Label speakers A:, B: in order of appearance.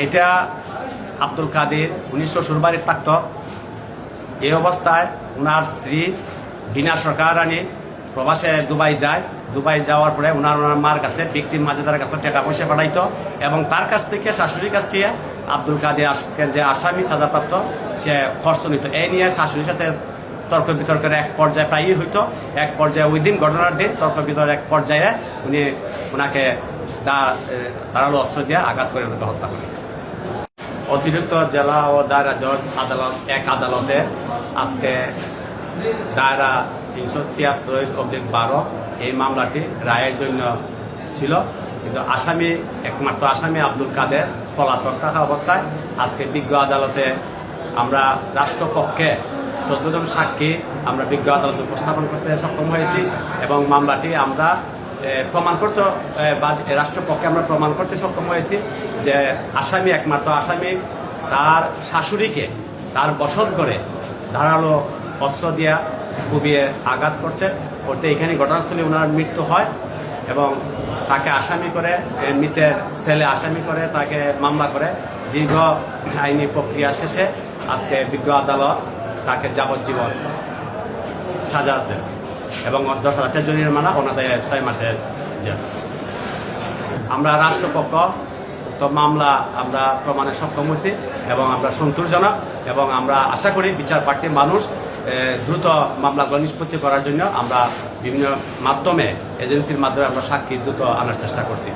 A: এটা আব্দুল কাদের 1900 বাড়ির থাকত। এই অবস্থায় ওনার স্ত্রী বিনা সরকার রানী প্রবাসে দুবাই যায়। দুবাই যাওয়ার পরে ওনার মার কাছে ভিকটিম মাজেদার কাছে টাকা পয়সা পাঠাইতো এবং তার কাছ থেকে শাশুড়ির কাছ থেকে আব্দুল কাদের আজকের যে আসামি সাজাপ্রাপ্ত সে খরচ নিত। এই নিয়ে শাশুড়ির সাথে তর্ক বিতর্কের এক পর্যায়ে প্রায়ই হইতো। এক পর্যায়ে ওই দিন ঘটনার দিন তর্ক বিতর্ক এক পর্যায়ে ওনাকে ধারালো অস্ত্র দিয়ে আঘাত করে ওনাকে হত্যা করে। অতিরিক্ত জেলা ও দায়রা জজ আদালত আদালতে আজকে দায়রা 376/12 এই মামলাটি রায়ের জন্য ছিল, কিন্তু একমাত্র আসামি আব্দুল কাদের পলাতক থাকা অবস্থায় আজকে বিজ্ঞ আদালতে আমরা রাষ্ট্রপক্ষে 14 জন সাক্ষী আমরা বিজ্ঞ আদালতে উপস্থাপন করতে সক্ষম হয়েছি এবং মামলাটি আমরা রাষ্ট্রপক্ষে আমরা প্রমাণ করতে সক্ষম হয়েছি যে একমাত্র আসামি তার শাশুড়িকে তার বসত করে ধারালো অস্ত্র দিয়া কুপিয়ে আঘাত করতে এখানে ঘটনাস্থলে ওনার মৃত্যু হয় এবং তাকে আসামি করে মৃতের ছেলে আসামি করে তাকে মামলা করে দীর্ঘ আইনি প্রক্রিয়া শেষে আজকে বিজ্ঞ আদালত তাকে যাবজ্জীবন সাজা দেন এবং 10,000 টাকা জরিমানা ওনাদের 6 মাসের জেল। আমরা রাষ্ট্রপক্ষ তো মামলা আমরা প্রমাণে সক্ষম হয়েছি এবং আমরা সন্তোষজনক এবং আমরা আশা করি বিচার প্রার্থীর মানুষ দ্রুত মামলাগুলো নিষ্পত্তি করার জন্য আমরা বিভিন্ন মাধ্যমে এজেন্সির মাধ্যমে আমরা সাক্ষী দ্রুত আনার চেষ্টা করছি।